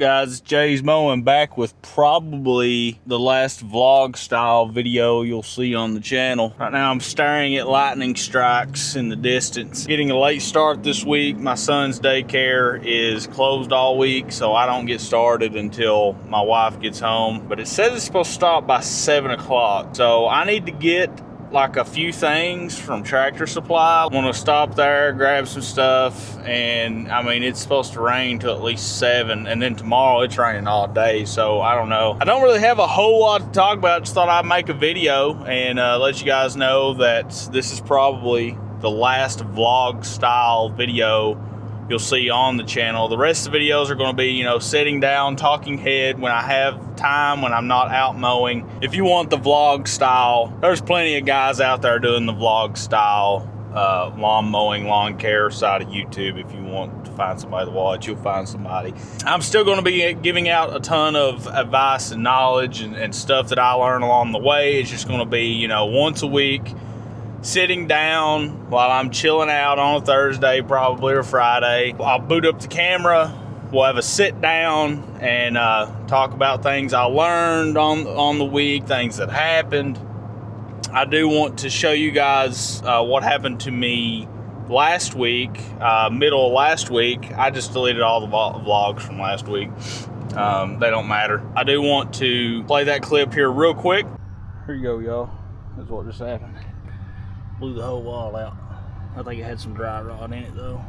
Guys, Jay's Mowing back with probably the last vlog style video you'll see on the channel. Right now I'm staring at lightning strikes in the distance. Getting a late start this week. My son's daycare is closed all week, so I don't get started until my wife gets home. But it says it's supposed to stop by 7 o'clock. So I need to get like a few things from Tractor Supply. I want to stop there, grab some stuff, and I mean, it's supposed to rain till at least 7, and then tomorrow it's raining all day, so I don't know. I don't really have a whole lot to talk about. Just thought I'd make a video and let you guys know that this is probably the last vlog style video you'll see on the channel. The rest of the videos are going to be, you know, sitting down, talking head when I have time, when I'm not out mowing. If you want the vlog style, there's plenty of guys out there doing the vlog style lawn mowing, lawn care side of YouTube. If you want to find somebody to watch, you'll find somebody. I'm still going to be giving out a ton of advice and knowledge and stuff that I learn along the way. It's just going to be, you know, once a week, sitting down while I'm chilling out on a Thursday probably or Friday. I'll boot up the camera, we'll have a sit down and talk about things I learned on the week, things that happened. I do want to show you guys what happened to me last week, middle of last week. I just deleted all the vlogs from last week. They don't matter. I do want to play that clip here real quick. Here you go, y'all. That's what just happened. Blew the whole wall out. I think it had some dry rot in it though.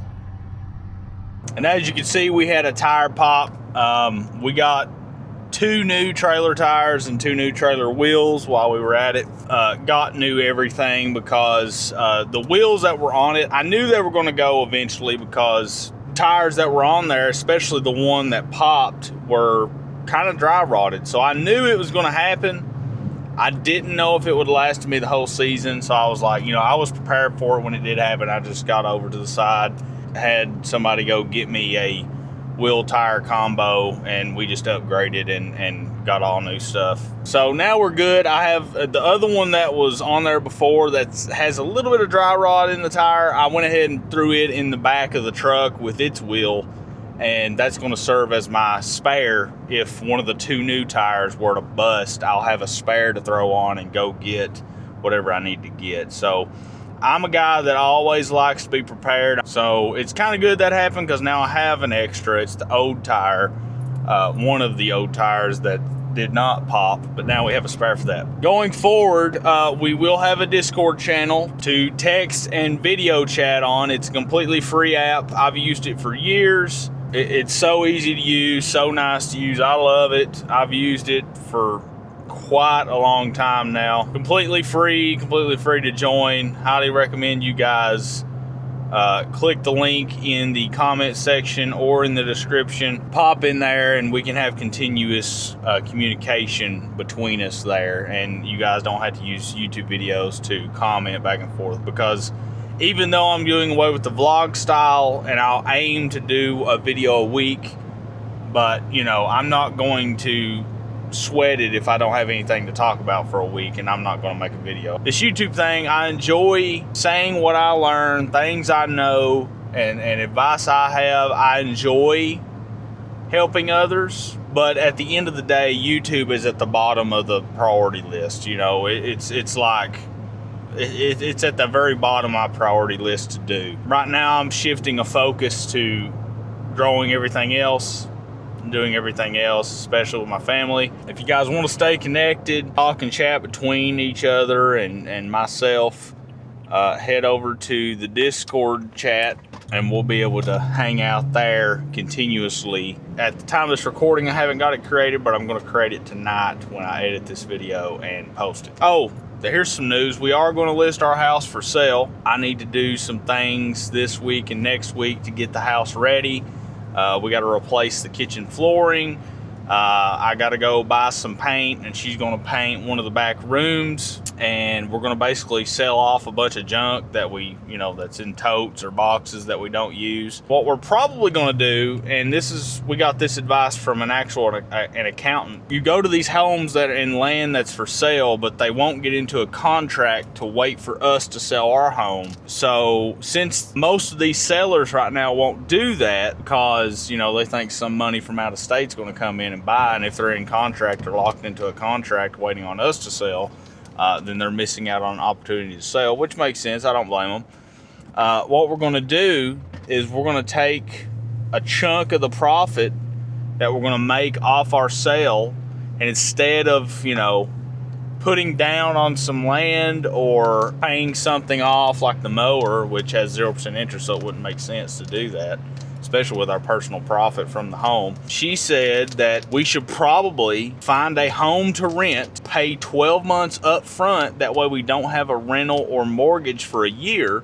And as you can see, we had a tire pop. We got 2 new trailer tires and 2 new trailer wheels while we were at it. Got new everything because the wheels that were on it, I knew they were going to go eventually because tires that were on there, especially the one that popped, were kind of dry rotted. So I knew it was going to happen. I didn't know if it would last me the whole season, so I was like, you know, I was prepared for it when it did happen. I just got over to the side, had somebody go get me a wheel tire combo, and we just upgraded and got all new stuff. So now we're good. I have the other one that was on there before that has a little bit of dry rot in the tire. I went ahead and threw it in the back of the truck with its wheel, and that's going to serve as my spare. If one of the 2 new tires were to bust, I'll have a spare to throw on and go get whatever I need to get. So I'm a guy that always likes to be prepared. So it's kind of good that happened because now I have an extra. It's the old tire, one of the old tires that did not pop, but now we have a spare for that. Going forward, we will have a Discord channel to text and video chat on. It's a completely free app. I've used it for years. It's so easy to use, so nice to use. I love it. I've used it for quite a long time now. Completely free to join. Highly recommend you guys click the link in the comment section or in the description. Pop in there and we can have continuous communication between us there, and you guys don't have to use YouTube videos to comment back and forth, because even though I'm doing away with the vlog style and I'll aim to do a video a week, but you know, I'm not going to sweat it if I don't have anything to talk about for a week and I'm not going to make a video. This YouTube thing, I enjoy saying what I learn, things I know, and advice I have. I enjoy helping others, but at the end of the day, YouTube is at the bottom of the priority list. You know, it's like it's at the very bottom of my priority list to do. Right now I'm shifting a focus to growing everything else, doing everything else, especially with my family. If you guys want to stay connected, talk and chat between each other and myself, head over to the Discord chat and we'll be able to hang out there continuously. At the time of this recording, I haven't got it created, but I'm going to create it tonight when I edit this video and post it. Oh, here's some news. We are going to list our house for sale. I need to do some things this week and next week to get the house ready. We got to replace the kitchen flooring. I got to go buy some paint, and she's going to paint one of the back rooms. and we're going to basically sell off a bunch of junk that we, you know, that's in totes or boxes that we don't use. What we're probably going to do, and we got this advice from an accountant. You go to these homes that are in land that's for sale, but they won't get into a contract to wait for us to sell our home. So since most of these sellers right now won't do that because, you know, they think some money from out of state's going to come in and buy, and if they're in contract or locked into a contract waiting on us to sell, then they're missing out on an opportunity to sell, which makes sense. I don't blame them. What we're going to do is we're going to take a chunk of the profit that we're going to make off our sale, and instead of, you know, putting down on some land or paying something off like the mower, which has 0% interest, so it wouldn't make sense to do that, especially with our personal profit from the home. She said that we should probably find a home to rent, pay 12 months up front, that way we don't have a rental or mortgage for a year,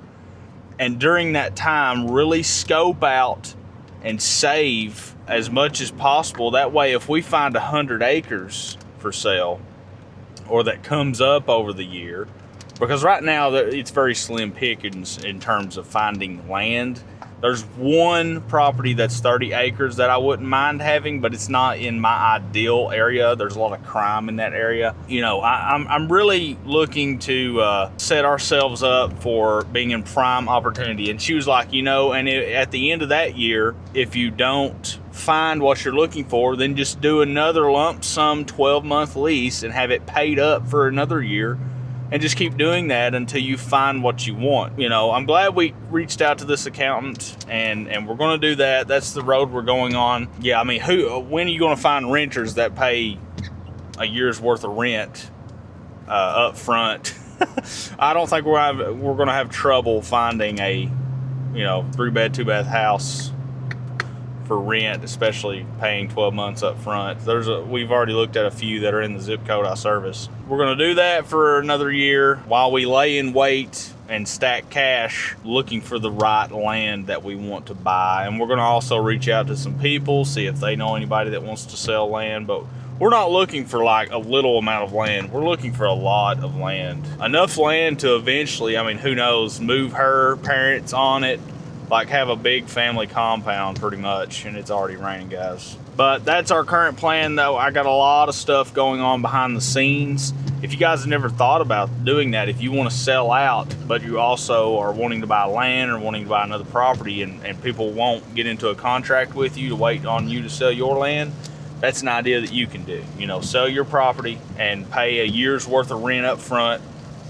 and during that time really scope out and save as much as possible. That way if we find 100 acres for sale, or that comes up over the year, because right now it's very slim pickings in terms of finding land. There's one property that's 30 acres that I wouldn't mind having, but it's not in my ideal area. There's a lot of crime in that area. You know, I'm really looking to set ourselves up for being in prime opportunity. And she was like, you know, and at the end of that year, if you don't find what you're looking for, then just do another lump sum 12-month lease and have it paid up for another year. And just keep doing that until you find what you want. You know, I'm glad we reached out to this accountant, and we're going to do that. That's the road we're going on. Yeah, I mean, when are you going to find renters that pay a year's worth of rent up front? I don't think we're going to have trouble finding a, you know, 3-bed, 2-bath house for rent, especially paying 12 months up front. We've already looked at a few that are in the zip code I service. We're going to do that for another year while we lay in wait and stack cash looking for the right land that we want to buy. And we're going to also reach out to some people, see if they know anybody that wants to sell land. But we're not looking for like a little amount of land. We're looking for a lot of land. Enough land to eventually, I mean, who knows, move her parents on it, like have a big family compound pretty much. And it's already raining, guys. But that's our current plan, though. I got a lot of stuff going on behind the scenes. If you guys have never thought about doing that, if you want to sell out, but you also are wanting to buy land or wanting to buy another property, and people won't get into a contract with you to wait on you to sell your land, that's an idea that you can do. You know, sell your property and pay a year's worth of rent up front,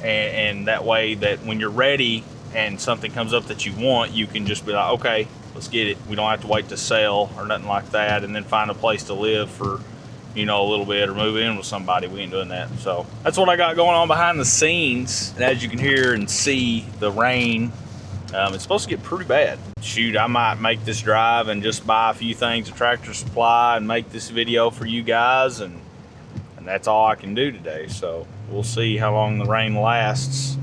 and that way that when you're ready and something comes up that you want, you can just be like, okay, let's get it. We don't have to wait to sell or nothing like that, and then find a place to live for, you know, a little bit, or move in with somebody. We ain't doing that. So that's what I got going on behind the scenes. And as you can hear and see, the rain, it's supposed to get pretty bad. Shoot, I might make this drive and just buy a few things at Tractor Supply and make this video for you guys, and that's all I can do today. So we'll see how long the rain lasts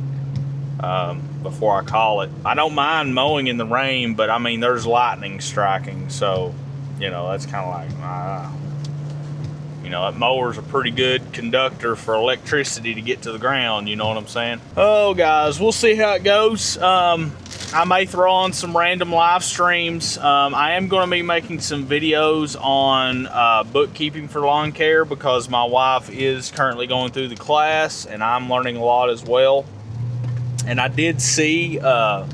before I call it. I don't mind mowing in the rain, but I mean, there's lightning striking, so, you know, that's kind of like, you know, that mower's a pretty good conductor for electricity to get to the ground, you know what I'm saying? Oh, guys, we'll see how it goes. I may throw on some random live streams. I am going to be making some videos on bookkeeping for lawn care, because my wife is currently going through the class, and I'm learning a lot as well. And I did see Profits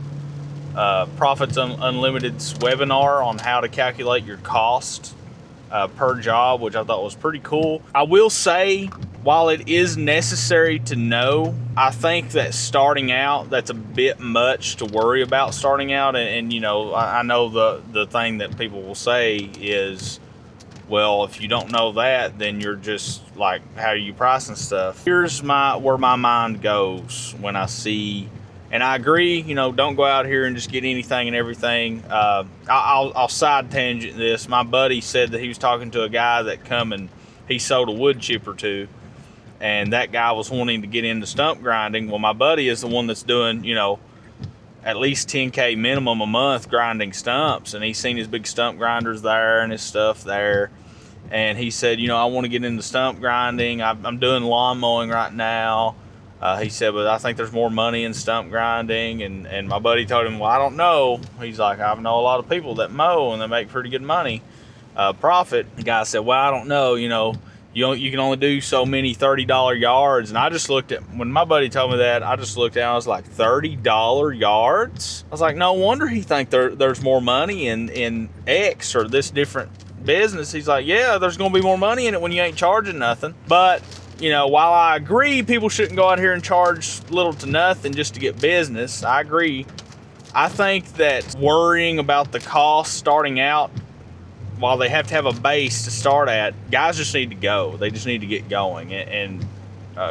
Unlimited's webinar on how to calculate your cost per job, which I thought was pretty cool. I will say, while it is necessary to know, I think that starting out, that's a bit much to worry about starting out. And you know, I know the thing that people will say is, well, if you don't know that, then you're just like, how are you pricing stuff? Here's where my mind goes when I see, and I agree, you know, don't go out here and just get anything and everything. I'll side tangent this. My buddy said that he was talking to a guy that come and he sold a wood chipper to, and that guy was wanting to get into stump grinding. Well, my buddy is the one that's doing, you know, at least 10K minimum a month grinding stumps, and he's seen his big stump grinders there and his stuff there. And he said, you know, I want to get into stump grinding. I'm doing lawn mowing right now. He said, but I think there's more money in stump grinding. And my buddy told him, well, I don't know. He's like, I know a lot of people that mow and they make pretty good money, profit. The guy said, well, I don't know, you know, you can only do so many $30 yards. And I just looked at, when my buddy told me that, I just looked at it, I was like, $30 yards? I was like, no wonder he think there's more money in X or this different business. He's like, yeah, there's gonna be more money in it when you ain't charging nothing. But, you know, while I agree people shouldn't go out here and charge little to nothing just to get business, I agree. I think that worrying about the cost starting out, while they have to have a base to start at, guys just need to go. They just need to get going. And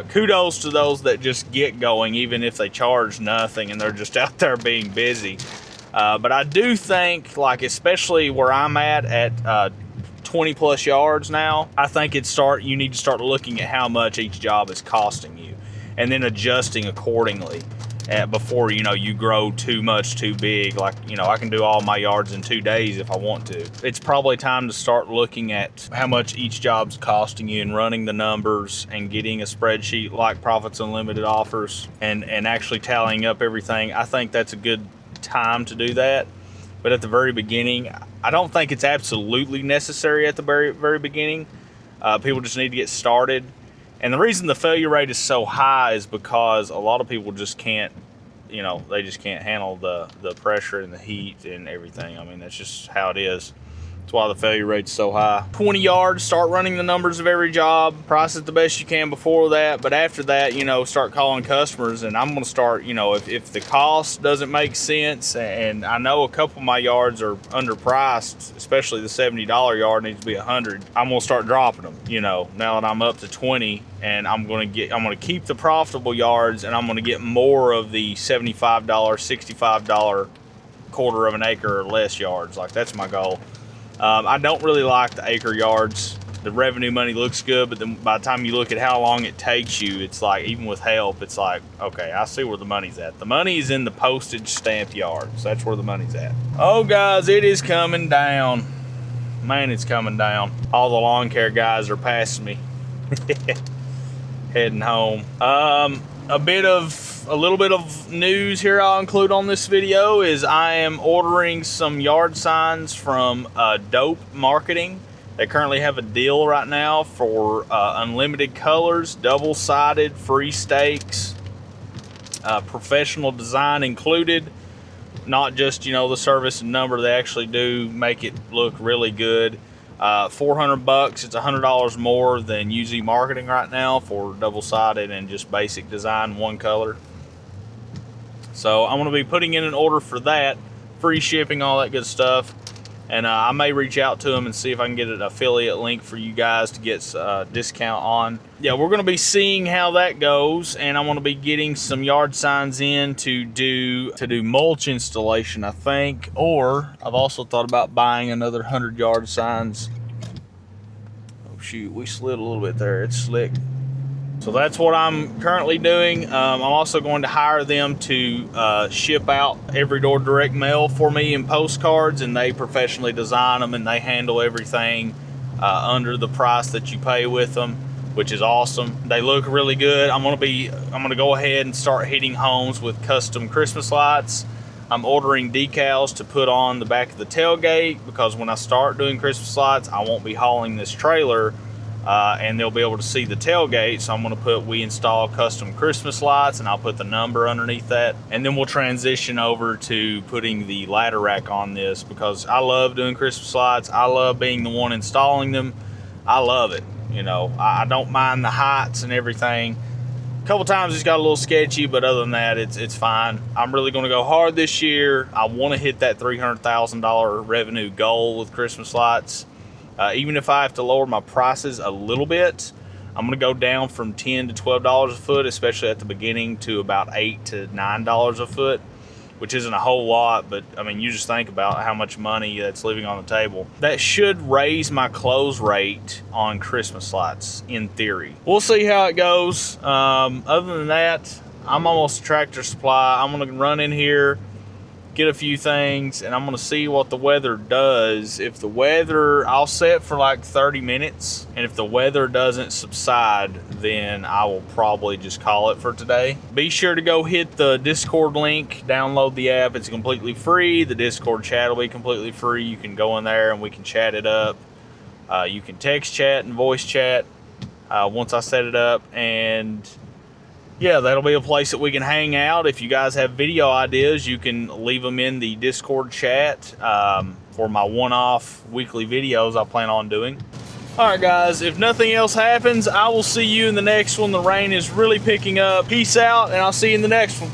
kudos to those that just get going, even if they charge nothing and they're just out there being busy. But I do think, like, especially where I'm at 20 plus yards now, I think you need to start looking at how much each job is costing you and then adjusting accordingly. Before, you know, you grow too much, too big. Like, you know, I can do all my yards in 2 days if I want to. It's probably time to start looking at how much each job's costing you and running the numbers and getting a spreadsheet like Profits Unlimited offers and actually tallying up everything. I think that's a good time to do that. But at the very beginning, I don't think it's absolutely necessary at the very, very beginning. People just need to get started. And the reason the failure rate is so high is because a lot of people just can't, you know, they just can't handle the pressure and the heat and everything. I mean, that's just how it is. That's why the failure rate's so high. 20 yards, start running the numbers of every job, price it the best you can before that. But after that, you know, start calling customers. And I'm going to start, you know, if the cost doesn't make sense, and I know a couple of my yards are underpriced, especially the $70 yard needs to be 100, I'm going to start dropping them, you know, now that I'm up to 20. And I'm going to keep the profitable yards, and I'm going to get more of the $75, $65 quarter of an acre or less yards. Like, that's my goal. I don't really like the acre yards. The revenue money looks good, but then by the time you look at how long it takes you, it's like, even with help, it's like, okay, I see where the money's at. The money is in the postage stamp yards. That's where the money's at. Oh, guys, it is coming down. Man, it's coming down. All the lawn care guys are passing me. Heading home. A little bit of news here I'll include on this video is I am ordering some yard signs from Dope Marketing. They currently have a deal right now for unlimited colors, double-sided, free stakes, professional design included. Not just, you know, the service and number. They actually do make it look really good. $400. It's $100 more than UZ Marketing right now for double-sided and just basic design, one color. So I'm going to be putting in an order for that, free shipping, all that good stuff. And I may reach out to them and see if I can get an affiliate link for you guys to get a discount on. Yeah, we're going to be seeing how that goes, and I'm going to be getting some yard signs in to do mulch installation, I think. Or I've also thought about buying another 100-yard signs. Oh shoot, we slid a little bit there. It's slick. So that's what I'm currently doing. I'm also going to hire them to ship out every door direct mail for me in postcards, and they professionally design them and they handle everything under the price that you pay with them, which is awesome. They look really good. I'm gonna go ahead and start hitting homes with custom Christmas lights. I'm ordering decals to put on the back of the tailgate, because when I start doing Christmas lights, I won't be hauling this trailer. And they'll be able to see the tailgate. So I'm going to put, we install custom Christmas lights, and I'll put the number underneath that. And then we'll transition over to putting the ladder rack on this, because I love doing Christmas lights. I love being the one installing them. I love it. You know, I don't mind the heights and everything. A couple times it's got a little sketchy, but other than that, it's fine. I'm really going to go hard this year. I want to hit that $300,000 revenue goal with Christmas lights. Even if I have to lower my prices a little bit, I'm going to go down from $10 to $12 a foot, especially at the beginning, to about $8 to $9 a foot, which isn't a whole lot, but I mean, you just think about how much money that's leaving on the table. That should raise my close rate on Christmas lights, in theory. We'll see how it goes. Other than that, I'm almost Tractor Supply. I'm going to run in here, get a few things, and I'm gonna see what the weather does. If the weather, I'll set for like 30 minutes, and if the weather doesn't subside, then I will probably just call it for today. Be sure to go hit the Discord link, download the app. It's completely free. The Discord chat will be completely free. You can go in there and we can chat it up. You can text chat and voice chat once I set it up, and yeah, that'll be a place that we can hang out. If you guys have video ideas, you can leave them in the Discord chat for my one-off weekly videos I plan on doing. All right, guys, if nothing else happens, I will see you in the next one. The rain is really picking up. Peace out, and I'll see you in the next one.